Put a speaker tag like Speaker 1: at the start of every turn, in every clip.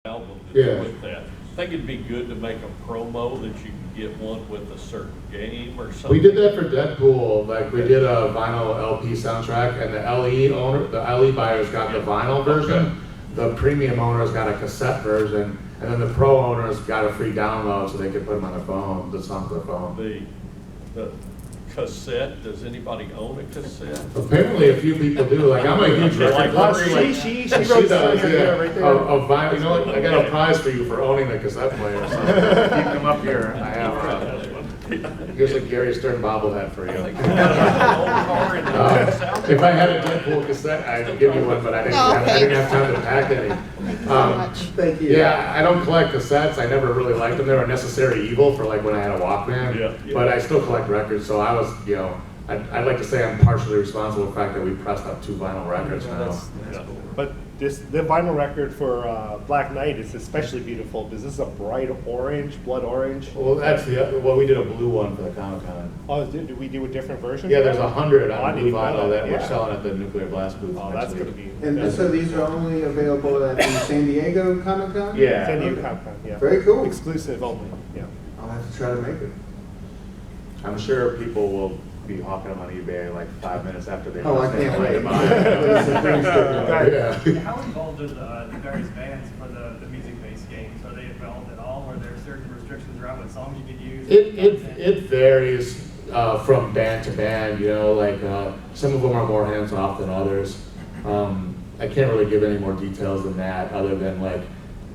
Speaker 1: album
Speaker 2: Yeah.
Speaker 1: with that. I think it'd be good to make a promo that you can get one with a certain game or something.
Speaker 2: We did that for Deadpool. Like we did a vinyl LP soundtrack, and the LE buyers got the vinyl version. The premium owners got a cassette version, and then the pro owners got a free download so they could put them on their phone, the song to their phone.
Speaker 1: The cassette, does anybody own a cassette?
Speaker 2: Apparently a few people do. Like I'm a huge record collector.
Speaker 3: She wrote
Speaker 2: does,
Speaker 3: that right there.
Speaker 2: Of vinyl. You know what? I got a prize for you for owning the cassette player. So you can come up here. I have here's a Gary Stern bobblehead for you. If I had a Deadpool cassette, I'd give you one, but I didn't have time to pack any.
Speaker 3: Thank you.
Speaker 2: Yeah, I don't collect cassettes. I never really liked them. They were a necessary evil for like when I had a Walkman.
Speaker 1: Yeah.
Speaker 2: But I still collect records, so I was, I'd like to say I'm partially responsible for the fact that we pressed up 2 vinyl records now.
Speaker 3: That's cool. But the vinyl record for Black Knight is especially beautiful because this is a bright orange, blood orange.
Speaker 2: Well, that's we did a blue one for the Comic-Con.
Speaker 3: Oh, did we do a different version?
Speaker 2: Yeah, there's 100
Speaker 3: I
Speaker 2: on
Speaker 3: didn't
Speaker 2: blue
Speaker 3: know
Speaker 2: vinyl that we're
Speaker 3: yeah.
Speaker 2: selling at the Nuclear Blast booth.
Speaker 3: Oh, that's going to be.
Speaker 4: And so these are only available at the San Diego Comic-Con?
Speaker 2: Yeah.
Speaker 3: San Diego Comic-Con, yeah.
Speaker 4: Very cool.
Speaker 3: Exclusive only, yeah.
Speaker 4: I'll have to try to make it.
Speaker 2: I'm sure people will be hawking them on eBay like 5 minutes after they.
Speaker 4: Oh, I can't wait.
Speaker 2: Yeah.
Speaker 5: How involved are the various bands for the music-based games? Are they involved at all? Are there certain restrictions around what songs you could use?
Speaker 2: It varies from band to band. Like some of them are more hands-off than others. I can't really give any more details than that, other than like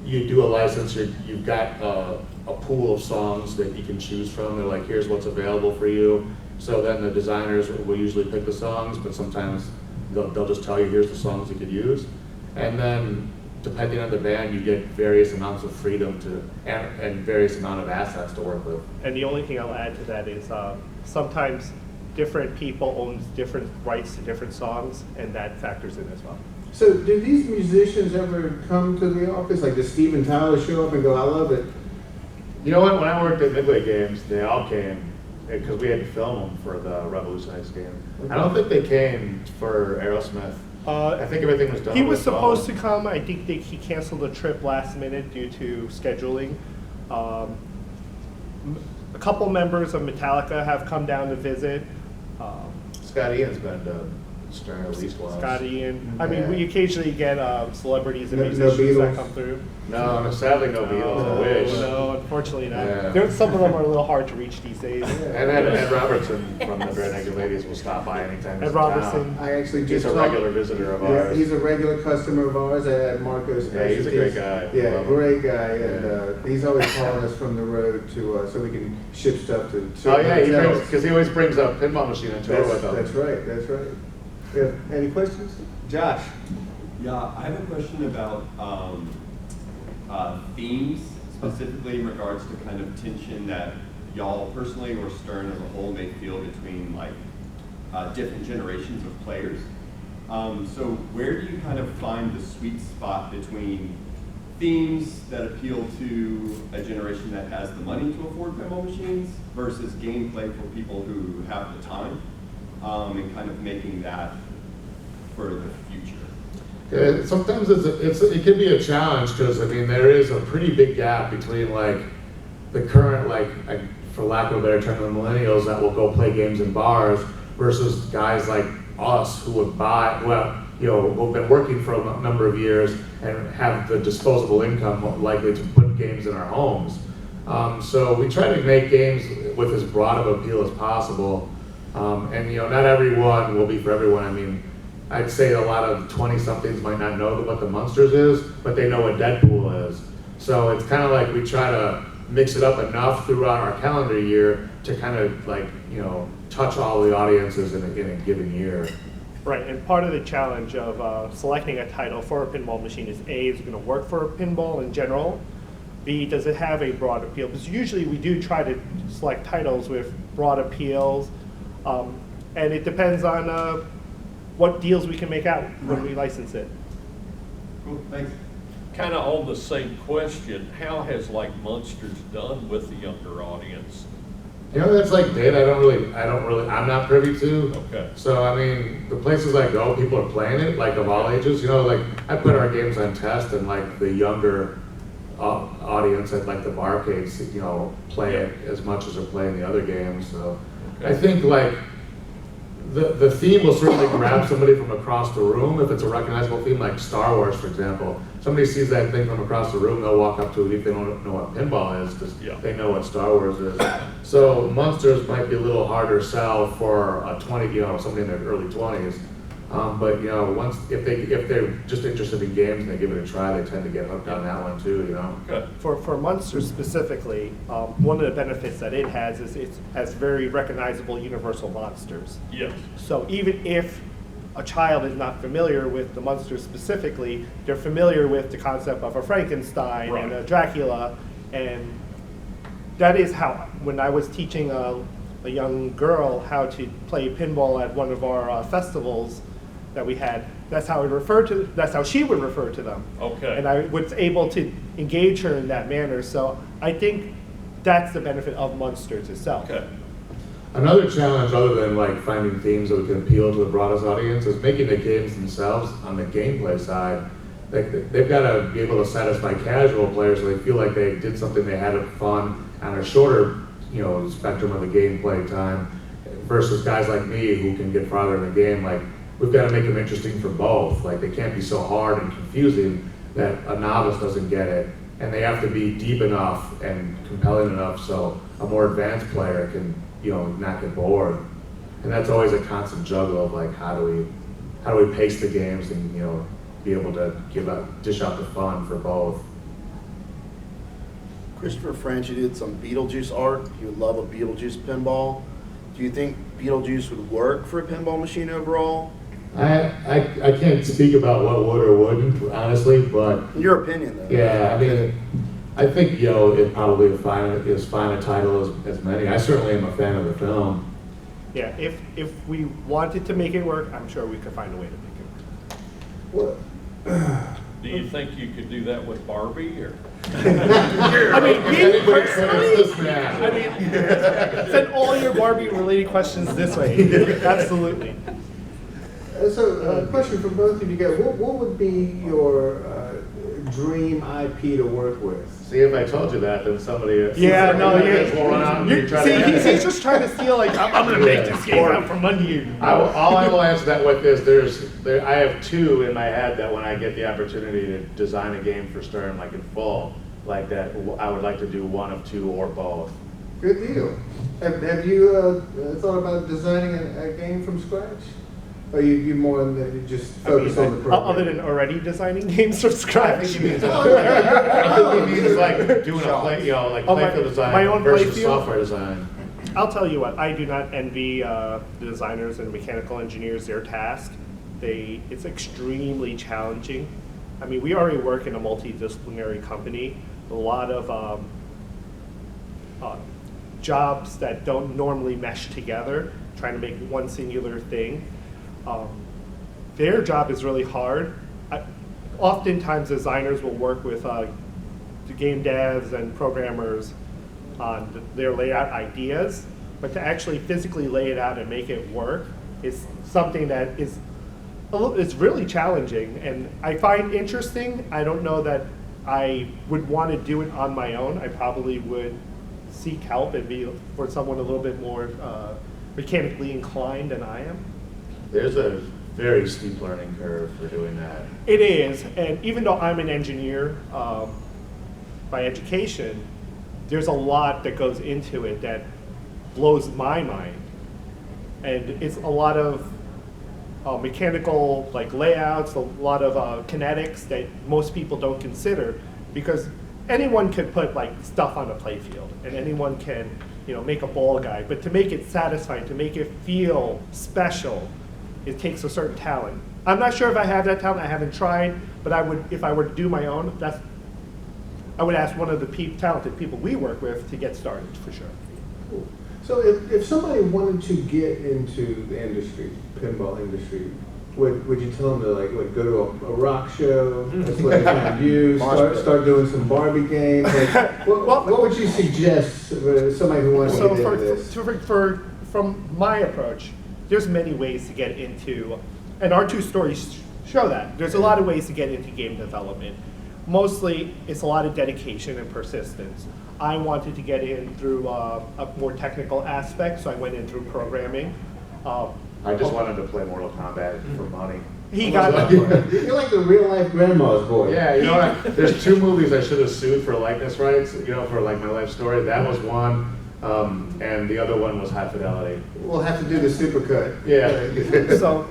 Speaker 2: you do a license, you've got a pool of songs that you can choose from. They're like, here's what's available for you. So then the designers will usually pick the songs, but sometimes they'll just tell you, here's the songs you could use. And then depending on the band, you get various amounts of freedom and various amount of assets to work with.
Speaker 3: And the only thing I'll add to that is sometimes different people own different rights to different songs, and that factors in as well.
Speaker 4: So do these musicians ever come to the office? Like does Steven Tyler show up and go, I love it?
Speaker 2: You know what, when I worked at Midway Games, they all came because we had to film them for the Revolution X game. I don't think they came for Aerosmith. I think everything was done.
Speaker 3: He was supposed to come. I think he canceled the trip last minute due to scheduling. A couple members of Metallica have come down to visit.
Speaker 2: Scott Ian's been to Stern at least once.
Speaker 3: Scott Ian. I
Speaker 4: Yeah.
Speaker 3: mean, we occasionally get celebrities and
Speaker 4: No
Speaker 3: musicians that
Speaker 4: Beatles?
Speaker 3: come through.
Speaker 2: No, sadly no Beatles. I wish.
Speaker 3: No, unfortunately not.
Speaker 2: Yeah.
Speaker 3: Some of them are a little hard to reach these days.
Speaker 2: And then Ed Robertson from the Bare Naked Ladies will stop by anytime he's
Speaker 3: Ed
Speaker 2: in
Speaker 3: Robertson.
Speaker 2: town.
Speaker 4: I actually
Speaker 2: He's
Speaker 4: just
Speaker 2: a
Speaker 4: talked-
Speaker 2: regular visitor of
Speaker 4: Yeah,
Speaker 2: ours.
Speaker 4: he's a regular customer of ours at Marco's.
Speaker 2: Yeah, he's a great guy.
Speaker 4: Yeah,
Speaker 2: Love him.
Speaker 4: great guy, and he's always calling us from the road to so we can ship stuff to.
Speaker 2: Oh yeah,
Speaker 4: hotels.
Speaker 2: because he always brings a pinball machine and tour with him.
Speaker 4: That's right. That's right. Yeah. Any questions, Josh?
Speaker 6: Yeah, I have a question about themes, specifically in regards to kind of tension that y'all personally or Stern as a whole may feel between like different generations of players. So where do you kind of find the sweet spot between themes that appeal to a generation that has the money to afford pinball machines versus gameplay for people who have the time, and kind of making that for the future?
Speaker 2: Sometimes it can be a challenge because there is a pretty big gap between like the current for lack of a better term, the millennials that will go play games in bars versus guys like us who would buy who've been working for a number of years and have the disposable income likely to put games in our homes. So we try to make games with as broad of appeal as possible, and not everyone will be for everyone. I'd say a lot of 20-somethings might not know what the Munsters is, but they know what Deadpool is. So it's kind of like we try to mix it up enough throughout our calendar year to kind of touch all the audiences in a given year.
Speaker 3: Right, and part of the challenge of selecting a title for a pinball machine is A, is it going to work for pinball in general? B, does it have a broad appeal? Because usually we do try to select titles with broad appeals, and it depends on what deals we can make out when we license it.
Speaker 6: Cool, thanks.
Speaker 1: Kind of on the same question, how has Munsters done with the younger audience?
Speaker 2: That's data I'm not privy to.
Speaker 1: Okay.
Speaker 2: So the places I go, people are playing it of all ages. I put our games on test and the younger audience at like the barcades, you know, play it as much as they're playing the other games. So
Speaker 1: Okay.
Speaker 2: I think like the theme will certainly grab somebody from across the room if it's a recognizable theme, like Star Wars, for example. Somebody sees that thing from across the room, they'll walk up to it if they don't know what pinball is, because
Speaker 1: Yeah.
Speaker 2: they know what Star Wars is. So Monsters might be a little harder sell for a 20, you know, somebody in their early 20s. But you know, if they're just interested in games and they give it a try, they tend to get hooked on that one too. You know.
Speaker 1: Okay.
Speaker 3: For Munster specifically, one of the benefits that it has is it has very recognizable universal monsters.
Speaker 1: Yes.
Speaker 3: So even if a child is not familiar with the Munsters specifically, they're familiar with the concept of a Frankenstein and a
Speaker 1: Right.
Speaker 3: Dracula, and that is how, when I was teaching a young girl how to play pinball at one of our festivals that we had, that's how she would refer to them.
Speaker 1: Okay.
Speaker 3: And I was able to engage her in that manner. So I think that's the benefit of Munsters itself.
Speaker 1: Okay.
Speaker 2: Another challenge, other than like finding themes that we can appeal to the broadest audience, is making the games themselves on the gameplay side. They've got to be able to satisfy casual players so they feel like they did something, they had fun on a shorter, you know, spectrum of the gameplay time, versus guys like me who can get farther in the game. Like, we've got to make them interesting for both. Like, they can't be so hard and confusing that a novice doesn't get it, and they have to be deep enough and compelling enough so a more advanced player can, you know, not get bored. And that's always a constant juggle of like, how do we pace the games and, you know, be able to dish out the fun for both.
Speaker 7: Christopher French, you did some Beetlejuice art. He would love a Beetlejuice pinball. Do you think Beetlejuice would work for a pinball machine overall?
Speaker 2: I can't speak about what would or wouldn't, honestly, but
Speaker 7: In your opinion, though.
Speaker 2: yeah, I mean, I think, you know, it probably is fine a title as many. I certainly am a fan of the film.
Speaker 3: Yeah, if we wanted to make it work, I'm sure we could find a way to make it work.
Speaker 4: Well,
Speaker 1: Do you think you could do that with Barbie or?
Speaker 3: I mean, me
Speaker 2: Anybody
Speaker 3: personally,
Speaker 2: credits this man?
Speaker 3: I mean, send all your Barbie-related questions this way. Absolutely.
Speaker 4: so, question for both of you guys. What would be your dream IP to work with?
Speaker 2: See, if I told you that, then somebody.
Speaker 3: Yeah, no,
Speaker 2: will run out and
Speaker 3: you
Speaker 2: try
Speaker 3: see,
Speaker 2: to.
Speaker 3: he's just trying to steal. Like, I'm going to make this game out from under you.
Speaker 2: All I will answer that with is I have two in my head that when I get the opportunity to design a game for Stern, like in full, like that, I would like to do one of two or both.
Speaker 4: Good deal. Have you thought about designing a game from scratch? Or you more on the, just focus on the program?
Speaker 3: Other than already designing games from scratch.
Speaker 2: I think he means like doing a play, you know, like
Speaker 3: Oh, my-
Speaker 2: playfield design
Speaker 3: my own
Speaker 2: versus
Speaker 3: playfield?
Speaker 2: software design.
Speaker 3: I'll tell you what, I do not envy the designers and mechanical engineers their task. It's extremely challenging. I mean, we already work in a multidisciplinary company. A lot of jobs that don't normally mesh together, trying to make one singular thing. Their job is really hard. Oftentimes designers will work with the game devs and programmers on their layout ideas, but to actually physically lay it out and make it work is something that is it's really challenging, and I find interesting. I don't know that I would want to do it on my own. I probably would seek help and be for someone a little bit more mechanically inclined than I am.
Speaker 2: There's a very steep learning curve for doing that.
Speaker 3: It is, and even though I'm an engineer by education, there's a lot that goes into it that blows my mind. And it's a lot of mechanical like layouts, a lot of kinetics that most people don't consider, because anyone can put like stuff on a playfield and anyone can, you know, make a ball guide, but to make it satisfying, to make it feel special, it takes a certain talent. I'm not sure if I have that talent. I haven't tried, but I would, if I were to do my own, I would ask one of the talented people we work with to get started for sure.
Speaker 4: Cool. So if somebody wanted to get into the industry, pinball industry, would you tell them to like go to a rock show? That's what they find you. Start doing some Barbie games. Like, what would you suggest for somebody who wants to get into this?
Speaker 3: From my approach, there's many ways to get into, and our two stories show that. There's a lot of ways to get into game development. mostly it's a lot of dedication and persistence. I wanted to get in through a more technical aspect, so I went in through programming.
Speaker 2: I just wanted to play Mortal Kombat for money.
Speaker 3: He got that part.
Speaker 4: You're like the real life grandma's boy.
Speaker 2: Yeah, you know what? There's 2 movies I should have sued for likeness rights, you know, for like my life story. That was one, and the other one was High Fidelity.
Speaker 4: We'll have to do the supercut.
Speaker 2: Yeah.
Speaker 3: So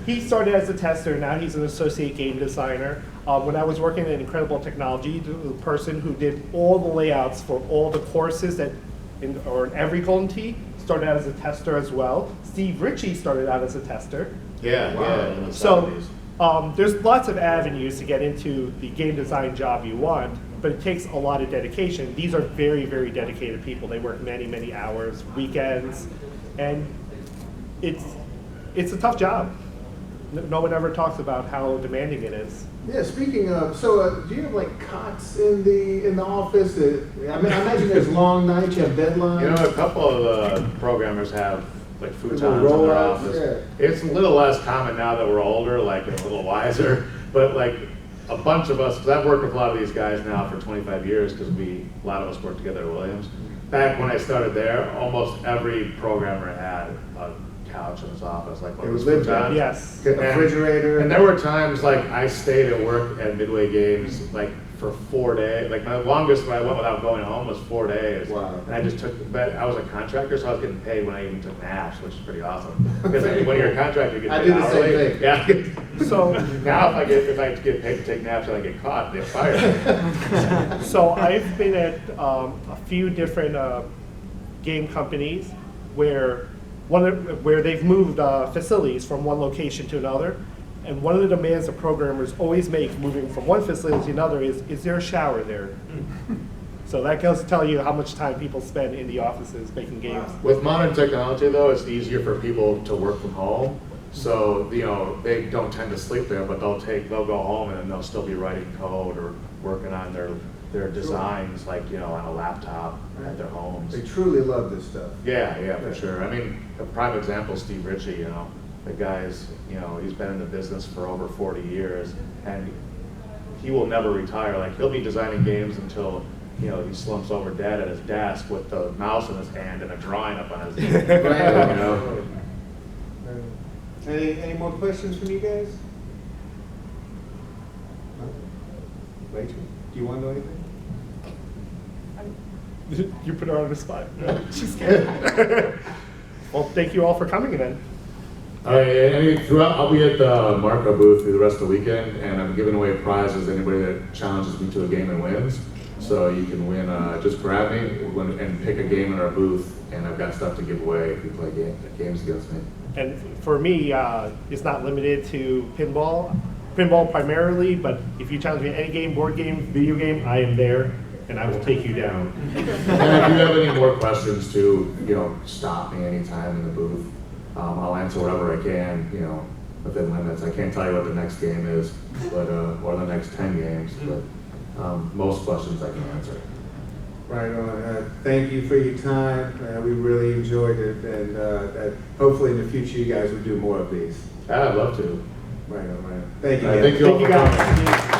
Speaker 3: he started as a tester, now he's an associate game designer. When I was working in Incredible Technology, the person who did all the layouts for all the courses in every Golden Tee started out as a tester as well. Steve Ritchie started out as a tester.
Speaker 2: Yeah, yeah. In the
Speaker 3: So
Speaker 2: 70s.
Speaker 3: there's lots of avenues to get into the game design job you want, but it takes a lot of dedication. These are very, very dedicated people. They work many, many hours, weekends, and it's a tough job. No one ever talks about how demanding it is.
Speaker 4: Yeah, speaking of, so do you have like cots in the office? I mean, I imagine there's long nights, you have deadlines.
Speaker 2: You know, a couple of the programmers have like futons in
Speaker 4: Little
Speaker 2: their
Speaker 4: rollouts,
Speaker 2: office. It's a little less common now that we're older, like and a little wiser, but like a bunch of us, because I've worked with a lot of these guys now for 25 years, because a lot of us worked together at Williams. Back when I started there, almost every programmer had a couch in his office, like one
Speaker 4: It
Speaker 2: of
Speaker 4: was
Speaker 2: those
Speaker 4: lived
Speaker 2: futons.
Speaker 4: in.
Speaker 3: Yes.
Speaker 4: A refrigerator.
Speaker 2: And there were times like I stayed at work at Midway Games like for 4 days. Like my longest when I went without going home was 4 days.
Speaker 4: Wow.
Speaker 2: And I just took, but I was a contractor, so I was getting paid when I even took naps, which is pretty awesome. Because when you're a contractor, you get
Speaker 4: I
Speaker 2: paid
Speaker 4: do the same
Speaker 2: hourly.
Speaker 4: thing.
Speaker 2: Yeah.
Speaker 3: So
Speaker 2: Now if I get paid to take naps and I get caught, they fire me.
Speaker 3: So I've been at a few different game companies where where they've moved facilities from one location to another, and one of the demands that programmers always make moving from one facility to another is there a shower there? So that goes to tell you how much time people spend in the offices making games.
Speaker 2: With modern technology, though, it's easier for people to work from home. So, you know, they don't tend to sleep there, but they'll go home and then they'll still be writing code or working on their designs, like, you know, on a laptop at their homes.
Speaker 4: They truly love this stuff.
Speaker 2: Yeah, for sure. I mean, a prime example, Steve Ritchie, you know, the guy's, you know, he's been in the business for over 40 years, and he will never retire. Like, he'll be designing games until, you know, he slumps over dead at his desk with the mouse in his hand and a drawing up on his you know.
Speaker 4: Any more questions from you guys? Rachel, do you want to know anything?
Speaker 3: You put her on the spot. She's scared. Well, thank you all for coming then.
Speaker 2: I'll be at the Marco booth through the rest of the weekend, and I'm giving away prizes to anybody that challenges me to a game and wins. So you can win, just grab me and pick a game in our booth, and I've got stuff to give away if you play games against me.
Speaker 3: And for me, it's not limited to pinball primarily, but if you challenge me in any game, board game, video game, I am there, and I will take you down.
Speaker 2: And if you have any more questions too, you know, stop me anytime in the booth. I'll answer whatever I can, you know, within limits. I can't tell you what the next game is, but or the next 10 games, but most questions I can answer.
Speaker 4: Right on. Thank you for your time. We really enjoyed it, and hopefully in the future you guys will do more of these.
Speaker 2: I'd love to.
Speaker 4: Right on, right on. Thank you.
Speaker 2: Thank you all for coming.
Speaker 3: Thank you guys.